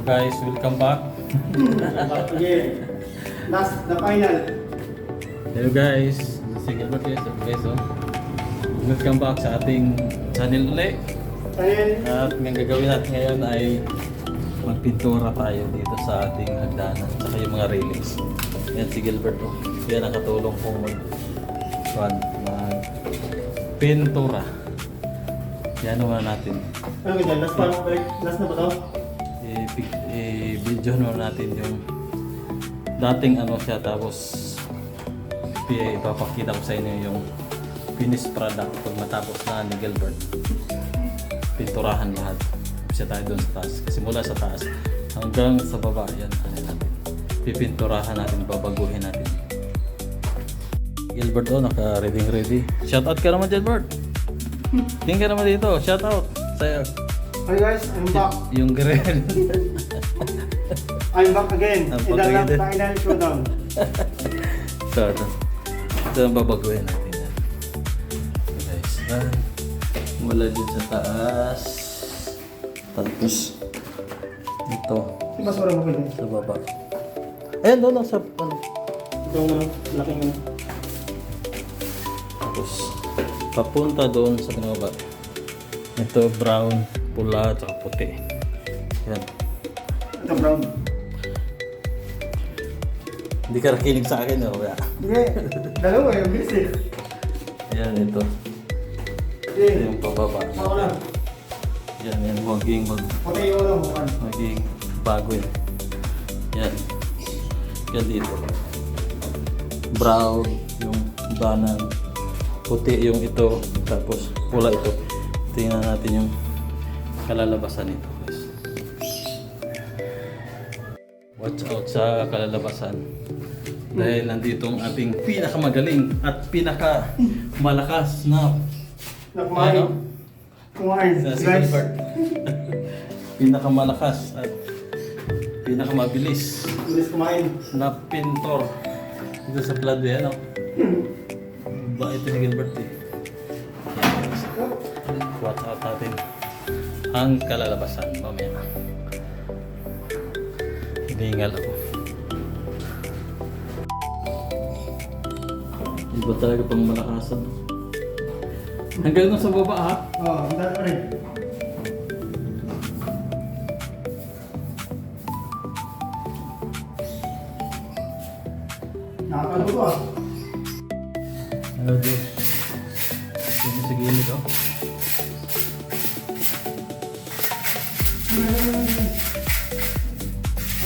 Guys, welcome back. Again. Last, the final. Hello guys, si Gilbert guys, oh. Welcome back sa ating channel ulit. Channel. At ang gagawin natin ngayon ay magpintura tayo dito sa ating hagdanan saka yung mga railings. Yan si Gilbert, oh. Yan ang katulong kong magpintura. Yan naman natin. Ano ganyan? Last pa, last na ba to? I-video natin yung dating ano siya, tapos ipapakita ko sa inyo yung finished product pag matapos na ni Gilbert. Pinturahan lahat. Siya tayo doon sa taas. Kasi mula sa taas hanggang sa baba, yan ano natin. Pipinturahan natin, babaguhin natin. Gilbert oh, naka-ready. Shoutout ka naman, Gilbert. Tingin ka naman dito. Shoutout sa'yo. Hi guys, I'm back. Yung grill. I'm back again. I'm In the back again. final showdown. Ito ang babaguhin natin yan. Okay guys. Mula din sa taas. Tapos ito Mas parang mo sa baba. Ayan doon sa ano. Itong laking Tapos papunta doon sa pinababa. Ito brown, pula, at puti. Yan. ito brown. Hindi ka nakinig sa akin, no? Kaya. Hindi. Dalawa yung bilis eh. Yan, ito. Ito Hindi. yung pababa. Ako lang. Yan, Puti yung ulo. Bukan. maging bago yun. Yan. Yan dito. Brown, yung banan. Puti yung ito. Tapos pula ito. Tingnan natin yung kalalabasan nito, guys. Watch out sa kalalabasan. Dahil nandito ang ating pinakamagaling at pinakamalakas na Nakumain. Kumain. sa si Guys. Gilbert. Pinakamalakas at pinakamabilis Bilis kumain. na pintor dito sa Pladwe, ano? Ba ito ni Gilbert eh. Watch out natin ang kalalabasan mamaya. Hiningal ako. Iba talaga pang malakasan. Hanggang doon sa baba ha? Oo, ang dami pa rin. Nakakaluto ko ah. Ano doon? Dito sa gilid oh.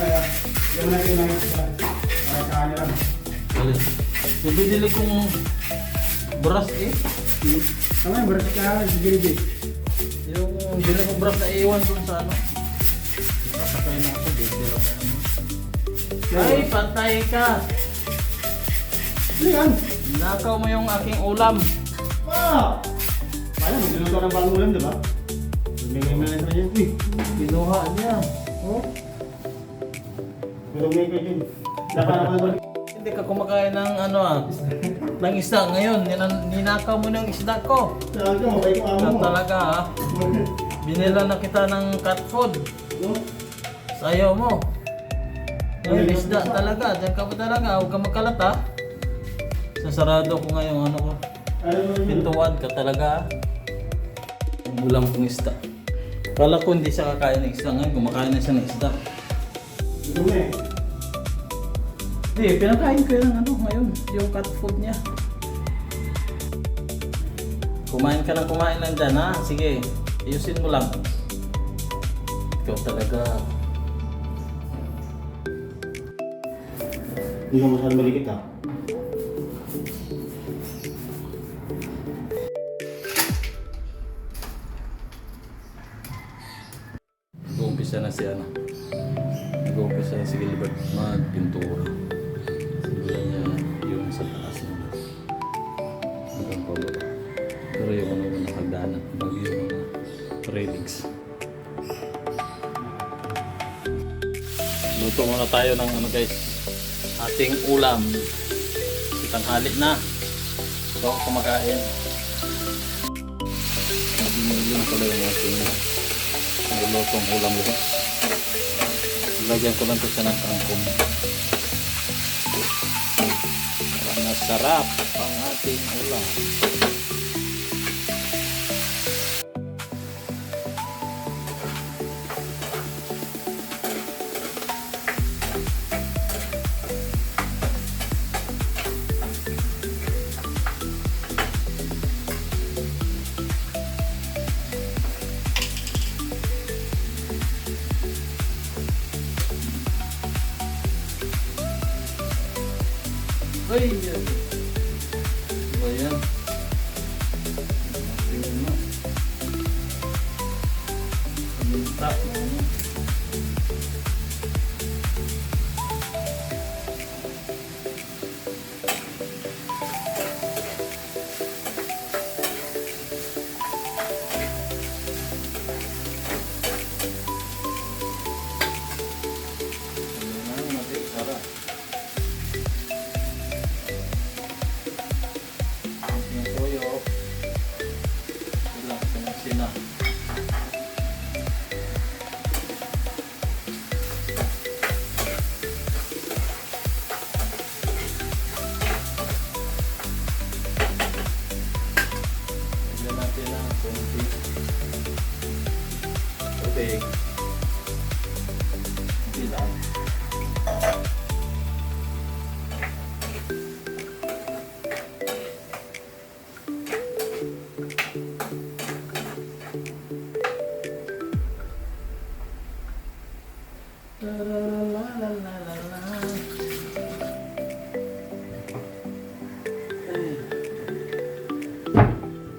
Kaya, yung na yung para sa kanya lang. Galit. Yung binili kong brush eh. Tama yung beres ka sa gilid eh. Yung binili kong brush na iwan dun sa ano. Pasakay na ako. Dito lang na ano. Ay, patay ka! Ano yan? Nakaw mo yung aking ulam. Ah! Kaya, magluluto ng bagong ulam, di ba? Bigay mo lang sa kanya. Uy! Kinuha niya. Oh? Tulog na yung kayo. Dapat na ako Hindi ka kumakain ng ano ng isda ngayon. Ninakaw mo ng isda ko. Saan ka? Mabay ko amo mo. Talaga ha. Binila na kita ng cat food. No? Sayo mo. Yung isda talaga. Diyan ka pa talaga. Huwag ka magkalat ha. Sasarado ko nga yung ano ko. Ano mo yun? Pintuan ka talaga ha. Yung ulam kong isda. Kala ko hindi siya kakain ng isda. Ngayon kumakain na siya ng isda. Ito mo eh. Hindi, pinakain ko yung ano ngayon. Yung cat food niya. Kumain ka lang dyan ha. Sige, ayusin mo lang. Ikaw talaga. Hindi ka masyadong malikit ha. Nag-uumpisa na si ano. Nag-uumpisa na si Gilbert magpintura. Simulan niya yung sa taas niya. Hanggang pababa. Pero yung ano na hagdanan. Bago yung mga railings. Luto muna tayo ng ano guys. Ating ulam. Tanghali na. So ako kumakain. Yun pala yung ating nilutong ulam guys. Lagyan ko lang ito siya ng kangkong. Para masarap ang ating ulam. Ay, yan. Diba yan? Tingnan mo. Paminta mo. Ano na, natin, sarap. Yung toyo. Ilang sina. Lagyan natin ng konti tubig. Hindi lang.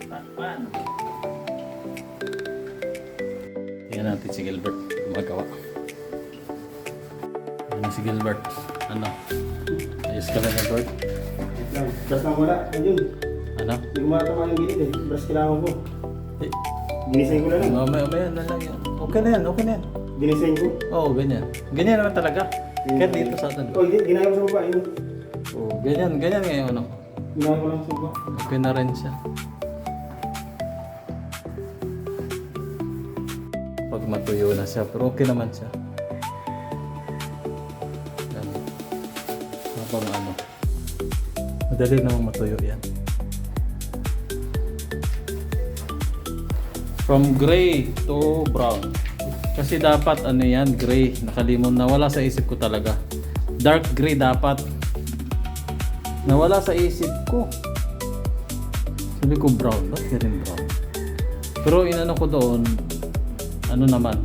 Takpan. Tingnan natin si Gilbert gumagawa. Ano si Gilbert? Ano? Ayos ka na, Gilbert? Wait lang. Brush lang wala. Ayun. Ano? Hindi ko matama yung gilid eh. Brush kailangan ko. Eh, Ginisay ko na lang. mamaya na lang yan. Okay na yan, okay na yan. Ginisay ko. Oo, ganyan. Ganyan naman talaga. Kaya dito sa atin. Oh, ginaya ko sa baba. Ayun. Oo, ganyan ngayon. Ano? Ginaya ko lang sa baba. Okay na rin siya. Pag matuyo na siya, pero okay naman siya. Yan. Habang ano, madali namang matuyo yan. From gray to brown. Kasi dapat ano yan, gray. Nakalimon, nawala sa isip ko talaga. Dark gray dapat. Nawala sa isip ko. Sabi ko brown, ba't ka rin brown? Pero inano ko doon, ano naman,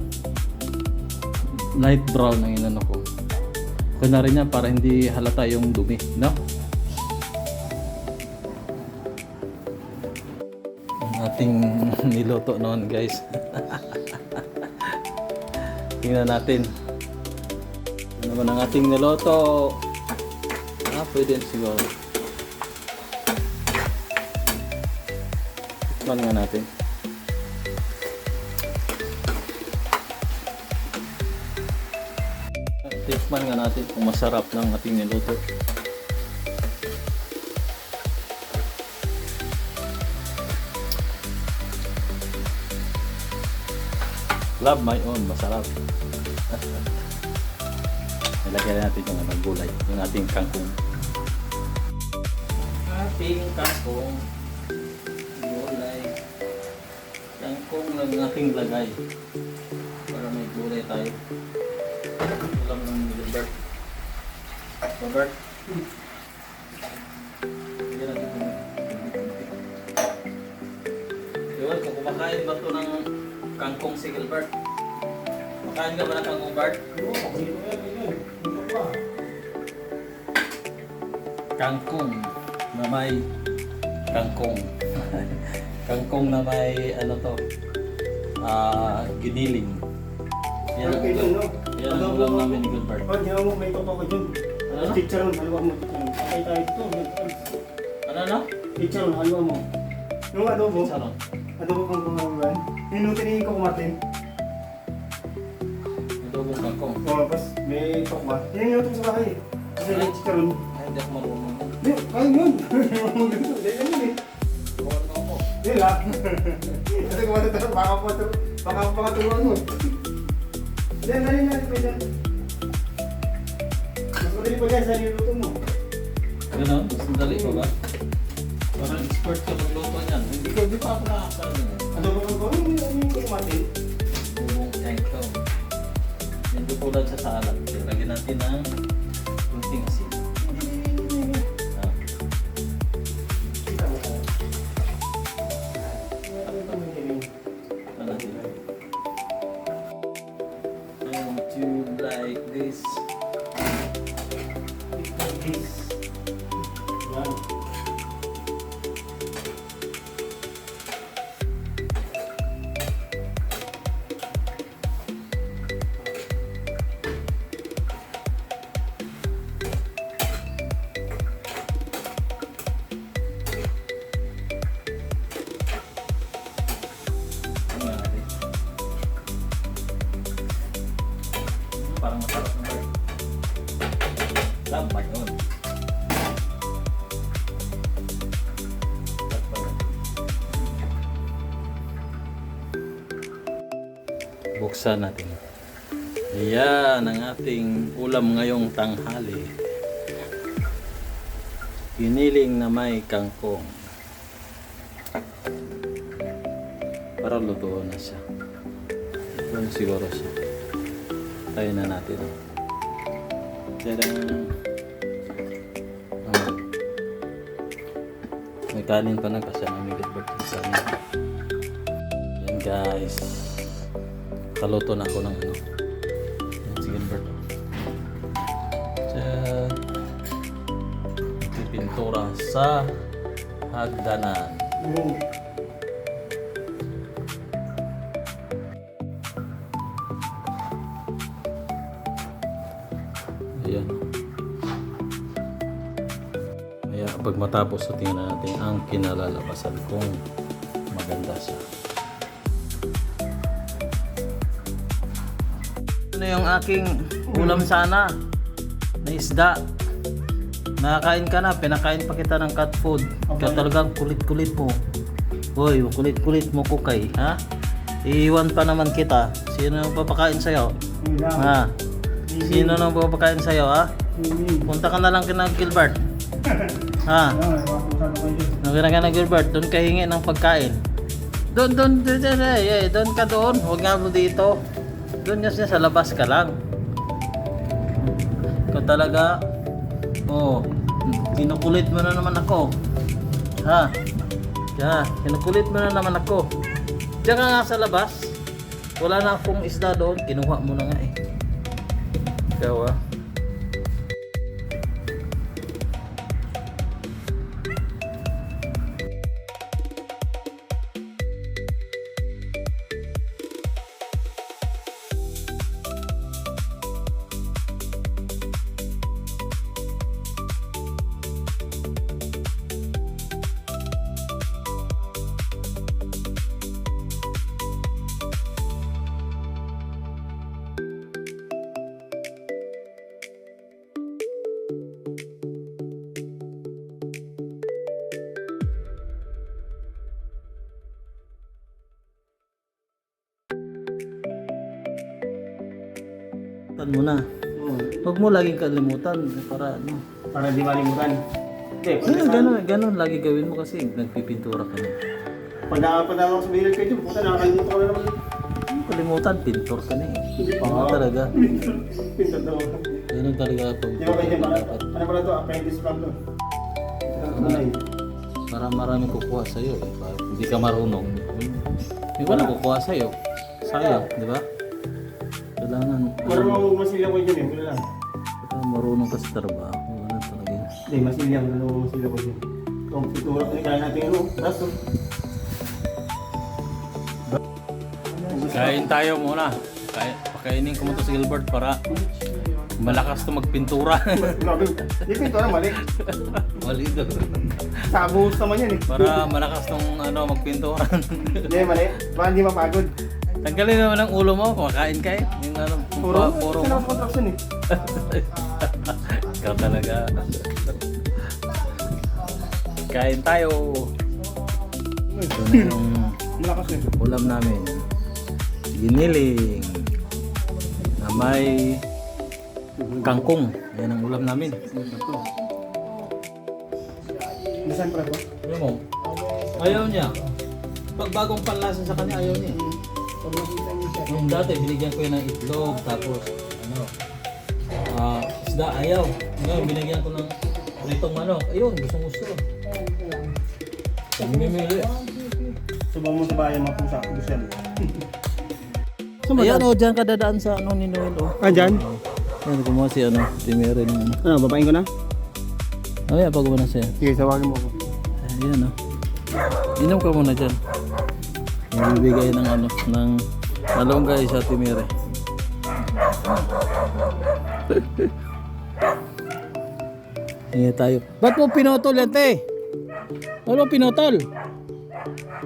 light brown ang inano ko. Okay na rin yan para hindi halata yung dumi, no? Ang ating niluto noon, guys. Tingnan natin. Ano naman ang ating niluto? Pwede siguro. Tikman nga natin. Tikman nga natin kung masarap ng ating niluto. Love my own, masarap. Nilagyan natin yung ano, gulay, yung ating kangkong. Ating kangkong, gulay, kangkong lang ating lagay para may gulay tayo. Ulam ng Gilbert. Robert. Yan natin kung yun, kung kumakain ba ito ng kangkong si Gilbert? Makain ka ba ng kangkong, Bart? Kangkong na may kangkong. Kangkong na may ano to, giniling. Yan ang Okay, ulam, no? yan ang ulam namin ni Gilbert. Oh, ginawa mo, may totoo ko dyan. Ano? Chicharon, halwa mo. Patay tayo ito. Ano? Chicharon, halwa mo. Yung adobo, Sarap. adobo kong kumakulan. Yung tinigin ko kumatin. Adobong kangkong. O, tapos may tokwa. Yan yung luto sa bahay. Kasi may chicharon. Ay, hindi ako marunong. Hindi, kaya yun. Dahil yan eh. Buwan mo ako. Hindi lang. Kasi kumatuturo, baka pakaturuan mo. Yan, dali na. madali pa guys, sa niluto mo. Ganon? Mas madali pa ba? Parang expert ka magluto niyan. Hindi pa ako nakakasal. Ano ba ko? Ano yung kumatin? Bubong tank to. Hindi tulad sa salad. Lagyan natin ng kunting asin. Ah. Ano natin? And to like this. Yan. Ano nga natin? Parang masarap na rin. Tama yun. Buksan natin. Ayan ang ating ulam ngayong tanghali. Giniling na may kangkong. Para luto na siya. Ito na siguro siya. Tayo na natin. Tadang! Oh. May kanin pa na kasi namin Gilbert. Yan guys. Kaluto na ako ng ano. Yan si Gilbert. Diyan. Pintura sa hagdanan. Ayan. Kaya pag matapos so tingnan natin ang kinalalabasan kung maganda siya. Ano yung aking ulam sana na isda? Nakakain ka na, pinakain pa kita ng cat food. Kaya talagang kulit-kulit mo. Hoy, kulit-kulit mo kukay, ha? Iiwan pa naman kita. Sino ang papakain sa'yo? Ha? Sino nang papakain sa'yo, ha? Punta ka na lang kina Gilbert. Ha? Nagkira ka na Gilbert, doon ka hingi ng pagkain. Doon ka doon. Huwag nga mo dito. Doon niya sa labas ka lang. Ikaw talaga, oh, kinukulit mo na naman ako. Ha? Yeah, kinukulit mo na naman ako. Diyan ka nga sa labas. Wala na akong isda doon. Kinuha mo na nga eh. Ikaw ah. Mo na. Huwag mo laging kalimutan para ano. Para di malimutan. Ganun lagi gawin mo kasi nagpipintura ka na. Pag ako sa video kayo, puta nakakalimutan ko na naman. Kalimutan, pintor ka na eh. Oo talaga. Pintor daw. Ganun talaga pag Di ba kayo dapat? Ano pala to? Apprentice lang to. Para marami kukuha sa'yo eh. Para hindi ka marunong. May wala kukuha sa'yo. Sayang, di ba? Kailangan Marunong masilya ko yun eh. Wala lang. marunong ka sa trabaho. Wala talaga. Hindi, masilya. Marunong masilya ko yun. Kung pitura ko kaya natin ano, braso. Kain tayo muna. Pakainin ko mo to si Gilbert para malakas to magpintura. Hindi pintura, mali. Mali to. Sa buhos naman yan eh. Para malakas tong ano magpintura. Hindi, mali. Baka hindi mapagod. Tanggalin naman ang ulo mo, kumakain ka eh. Yung ano, puro Sila mo. contraction eh. Ikaw talaga. Kain tayo. Ito na yung Malakas eh. ulam namin. Giniling na may kangkong. Yan ang ulam namin. Nasaan pa ito? Alam mo, ayaw niya. Pag bagong panlasa sa kanya, ayaw niya. Yung dati, binigyan ko yan ng itlog, tapos, isda, ayaw. Ngayon, binigyan ko ng pritong manok. Ayun, gusto. Mimili. Subang mo sa bayan mga pusa. Gusto yan. Ayan, dyan ka dadaan sa ni Noel, Ah, dyan? Ayan, kumuha si Timere ng Babain ko na? Ayan, pag na siya. Sige, tawagin mo ako. Ayan, Inom ka muna dyan. Bibigay ng ng malunggay sa Timere. Ayan tayo. Ba't mo pinotol yan, te? Ba't mo pinotol?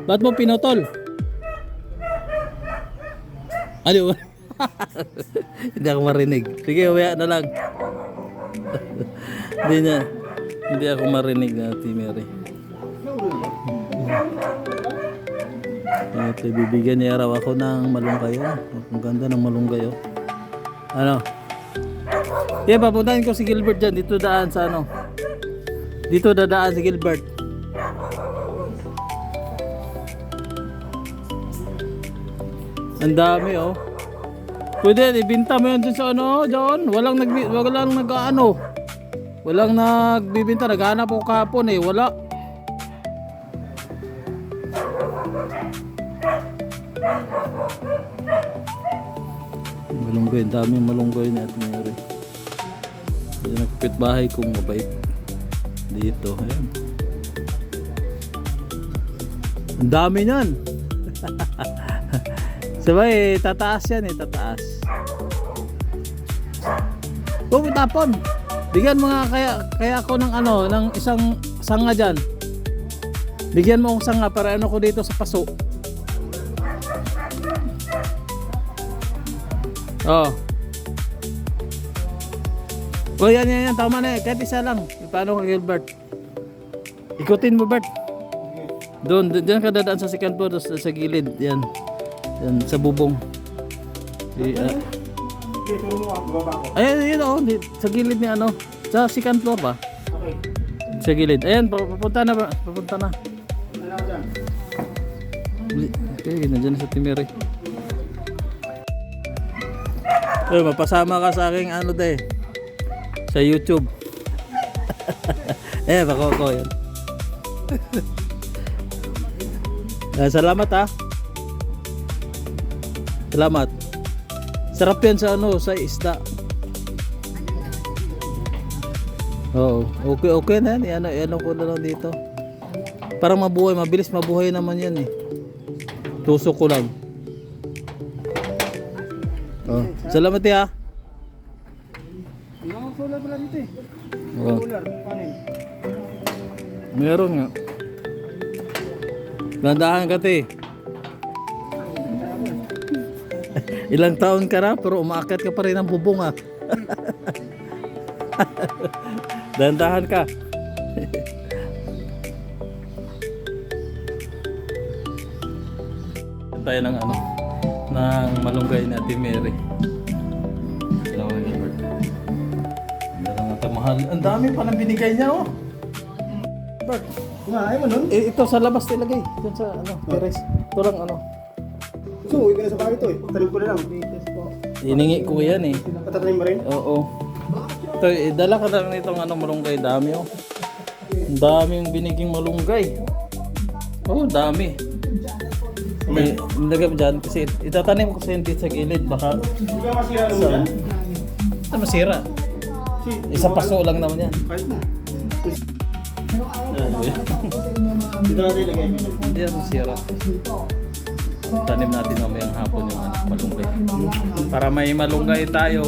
Ba't mo pinotol? Ano? Hindi ako marinig. Sige, uwaya na lang. Hindi ako marinig na Timere. At bibigyan niya raw ako ng malunggay. Ang ganda ng malunggay. Ano? Papuntahin ko si Gilbert dyan. Dito daan sa Dito dadaan si Gilbert. Ang dami Pwede, ibinta mo yan dyan sa dyan. Walang nagbibinta. Naghanap ako kahapon wala. Malunggay, daming malunggay na at mayroon. Yung nagpit bahay kong mabait. Dito, ayan. Ang dami niyan. Sabay, tataas yan tataas. Huwag itapon. Bigyan mo nga kaya ako ng ng isang sanga dyan. Bigyan mo akong sanga para ko dito sa paso. Yan. Tama na kahit isa lang. Paano ka, Gilbert? Ikutin mo, Bert. Diyan ka dadaan sa second floor, sa gilid. Yan, sa bubong. Ayun, sa gilid ni sa second floor ba? Okay. Sa gilid. Ayan, papunta na. Okay, nandiyan sa Timere. Mapasama ka sa aking sa YouTube. Bako yan. Salamat Salamat. Sarap yan sa sa isda. Oo, okay na yan. Ko na lang dito. Parang mabilis mabuhay naman yan Tusok ko lang. Salamat Solar pala dito Solar, panin. Meron nga. Landahan ka Ilang taon ka na pero umaakyat ka pa rin ng bubong Dandahan ka. Tayo ng ng malunggay na Timere. Salamat, Gilbert. Mahal. Ang dami pa nang binigay niya Bert. Ayaw mo nun? Ito sa labas nilagay. Diyan sa terrace. Ito lang So, uwi ka na sa bahay ito Tanim ko na lang. Iningi ko yan Patatanim mo rin? Oo. Ito, dala ka lang nitong malunggay. Dami Ang dami yung biniging malunggay. Dami. Nilagay mo dyan kasi itatanim ko sa hindi sa gilid. Baka Hindi ka masira naman dyan? masira. Isang paso lang naman yan. Kahit na. Dito natin ilagay. Hindi yan masira. Tanim natin mamayang hapon yung malunggay. Para may malunggay tayo.